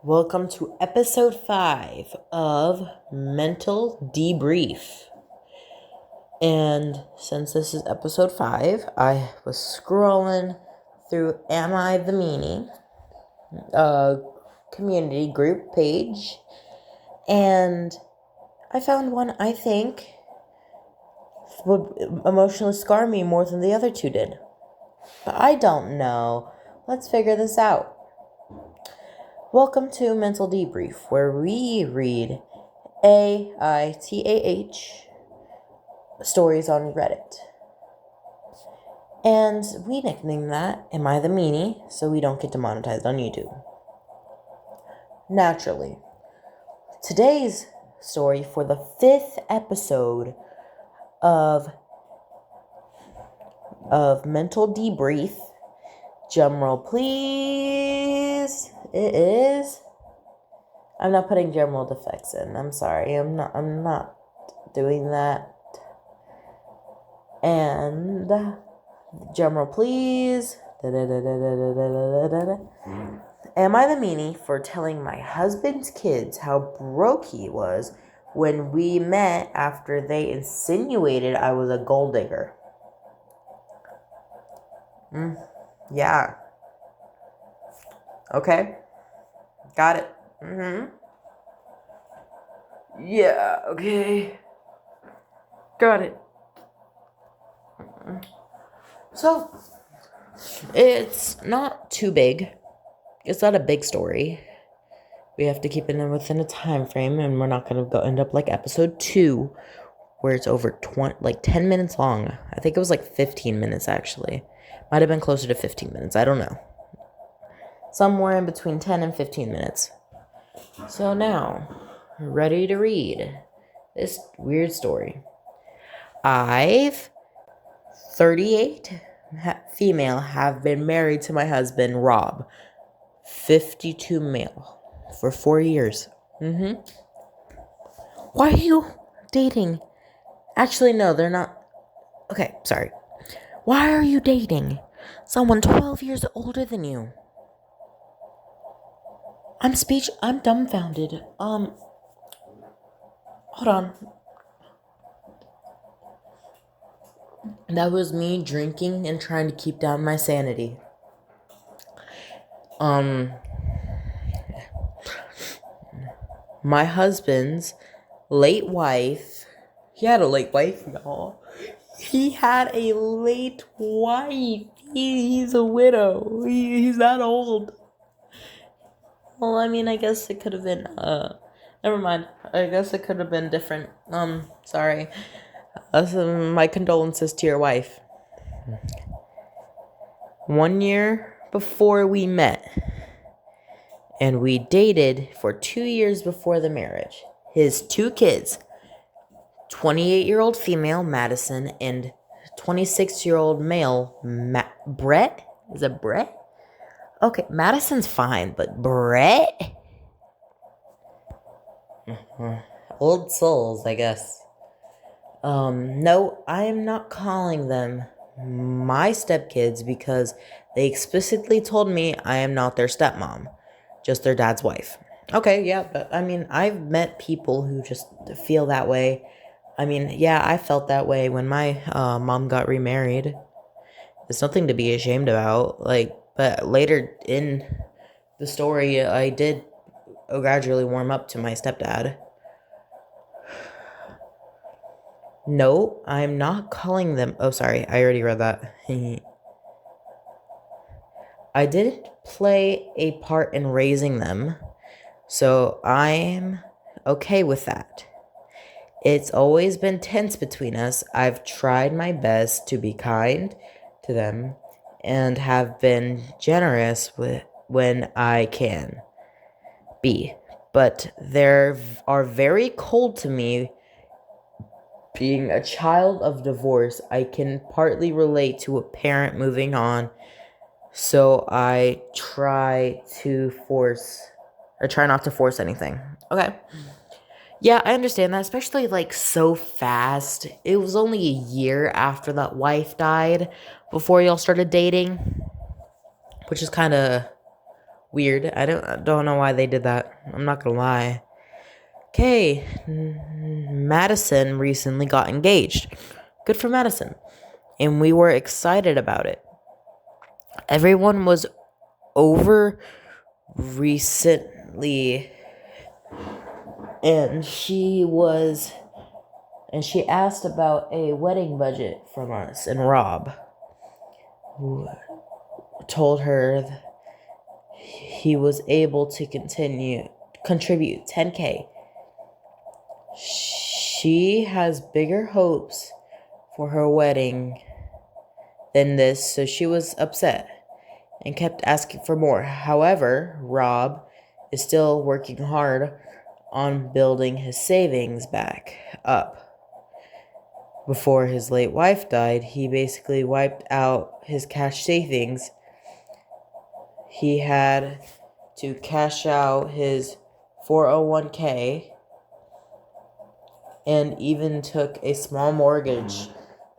Welcome to episode 5 of Mental Debrief. And since this is episode 5, I was scrolling through Am I the Meanie community group page, and I found one I think would emotionally scar me more than the other two did. But I don't know. Let's figure this out. Welcome to Mental Debrief, where we read AITAH stories on Reddit. And we nickname that Am I the Meanie, so we don't get demonetized on YouTube. Naturally. Today's story for the 5th episode of Mental Debrief, drumroll please, it is... I'm not putting drumroll effects in. I'm sorry. I'm not doing that. And drumroll please. Am I the meanie for telling my husband's kids how broke he was when we met after they insinuated I was a gold digger? Yeah. Okay. Got it. Yeah, okay. Got it. So, it's not too big. It's not a big story. We have to keep it within a time frame, and we're not going to end up like episode 2, where it's over 10 minutes long. I think it was like 15 minutes, actually. Might have been closer to 15 minutes. I don't know. Somewhere in between 10 and 15 minutes. So now, ready to read this weird story. I've 38 female have been married to my husband, Rob. 52 male. For 4 years. Why are you dating? Actually, no, they're not. Okay, sorry. Why are you dating someone 12 years older than you? I'm dumbfounded. Hold on. That was me drinking and trying to keep down my sanity. My husband's late wife. He had a late wife, y'all. He had a late wife. He's a widow. He's that old. Well, I mean, I guess it could have been, never mind. I guess it could have been different. Sorry. My condolences to your wife. 1 year before we met, and we dated for 2 years before the marriage. His 2 kids, 28-year-old female Madison and 26-year-old male Brett? Is it Brett? Okay, Madison's fine, but Brett? Old souls, I guess. No, I am not calling them my stepkids because they explicitly told me I am not their stepmom, just their dad's wife. Okay, yeah, but I mean, I've met people who just feel that way. I mean, yeah, I felt that way when my mom got remarried. It's nothing to be ashamed about. But later in the story, I did gradually warm up to my stepdad. No, I'm not calling them... Oh, sorry, I already read that. I didn't play a part in raising them, so I'm okay with that. It's always been tense between us. I've tried my best to be kind to them and have been generous when I can be. But they are very cold to me. Being a child of divorce, I can partly relate to a parent moving on, so I try not to force anything. Okay. Yeah, I understand that, especially so fast. It was only a year after that wife died before y'all started dating, which is kind of Weird. I don't know why they did that. I'm not gonna lie. Okay, Madison recently got engaged. Good for Madison. And we were excited about it. Everyone was over recently, and she asked about a wedding budget from us, and Rob told her he was able to contribute 10K. She has bigger hopes for her wedding than this, so she was upset and kept asking for more. However, Rob is still working hard on building his savings back up. Before his late wife died, he basically wiped out his cash savings. He had to cash out his 401k and even took a small mortgage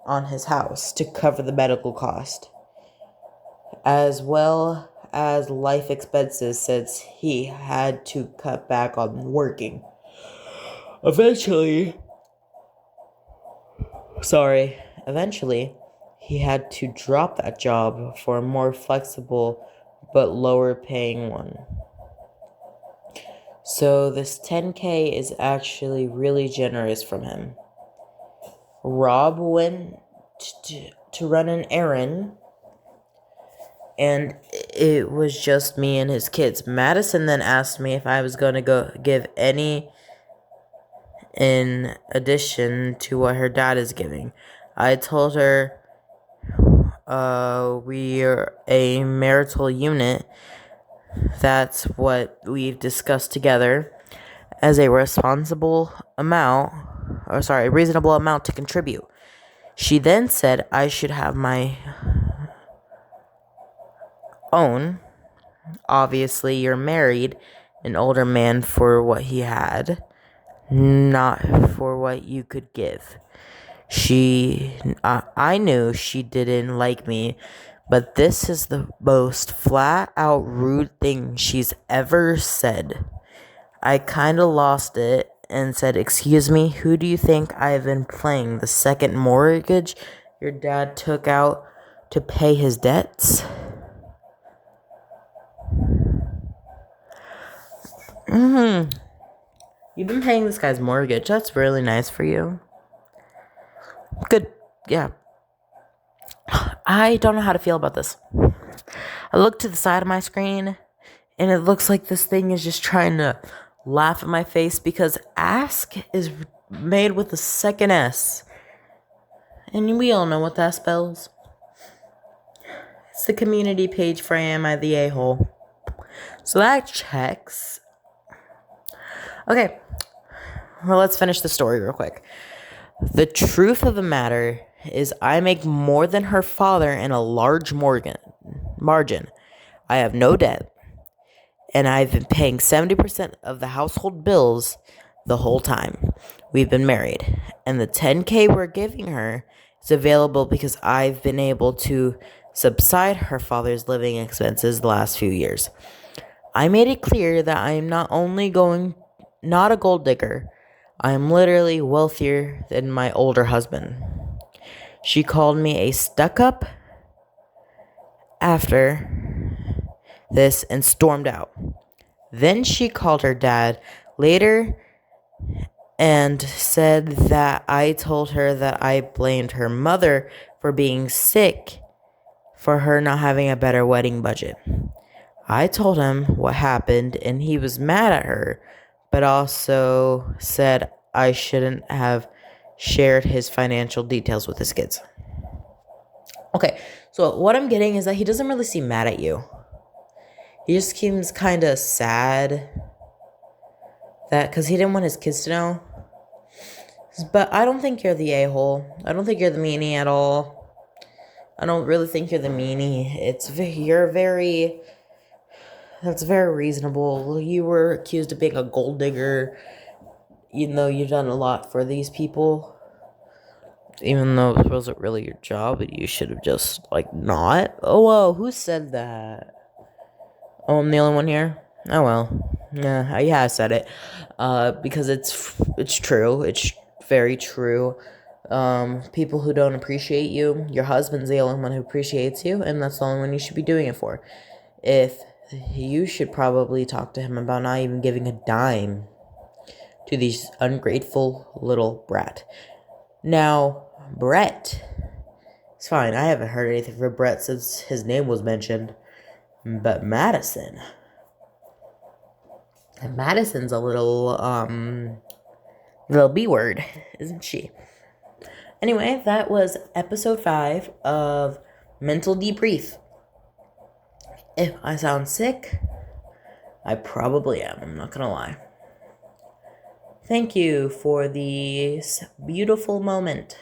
on his house to cover the medical cost, as well as life expenses, since he had to cut back on working. Eventually, he had to drop that job for a more flexible but lower paying one. So this 10K is actually really generous from him. Rob went to run an errand, and it was just me and his kids. Madison then asked me if I was going to go give any in addition to what her dad is giving. I told her we're a marital unit. That's what we've discussed together as a reasonable amount to contribute. She then said I should have my own. Obviously, you're married, an older man, for what he had, not for what you could give. I knew she didn't like me, but this is the most flat out rude thing she's ever said. I kinda lost it and said, "Excuse me, who do you think I've been playing? The second mortgage your dad took out to pay his debts?" You've been paying this guy's mortgage. That's really nice for you. Good. Yeah. I don't know how to feel about this. I look to the side of my screen, and it looks like this thing is just trying to laugh at my face because ask is made with a second S. And we all know what that spells. It's the community page for Am I the A-hole? So that checks. Okay. Well, let's finish the story real quick. The truth of the matter is I make more than her father in a large margin. I have no debt, and I've been paying 70% of the household bills the whole time we've been married. And the 10K we're giving her is available because I've been able to subside her father's living expenses the last few years. I made it clear that I am not a gold digger. I am literally wealthier than my older husband. She called me a stuck-up after this and stormed out. Then she called her dad later and said that I told her that I blamed her mother for being sick for her not having a better wedding budget. I told him what happened, and he was mad at her, but also said I shouldn't have shared his financial details with his kids. Okay, so what I'm getting is that he doesn't really seem mad at you. He just seems kind of sad because he didn't want his kids to know. But I don't think you're the a-hole. I don't think you're the meanie at all. I don't really think you're the meanie. That's very reasonable. You were accused of being a gold digger, even though you've done a lot for these people. Even though it wasn't really your job, you should have just, not. Oh, whoa, who said that? Oh, I'm the only one here? Oh well. Yeah, I said it. Because it's true. It's very true. People who don't appreciate you, your husband's the only one who appreciates you, and that's the only one you should be doing it for. If you should probably talk to him about not even giving a dime to these ungrateful little brat. Now, Brett. It's fine. I haven't heard anything from Brett since his name was mentioned. But Madison's a little B word, isn't she? Anyway, that was episode 5 of Mental Debrief. If I sound sick, I probably am. I'm not gonna lie. Thank you for this beautiful moment.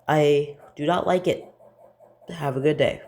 I do not like it. Have a good day.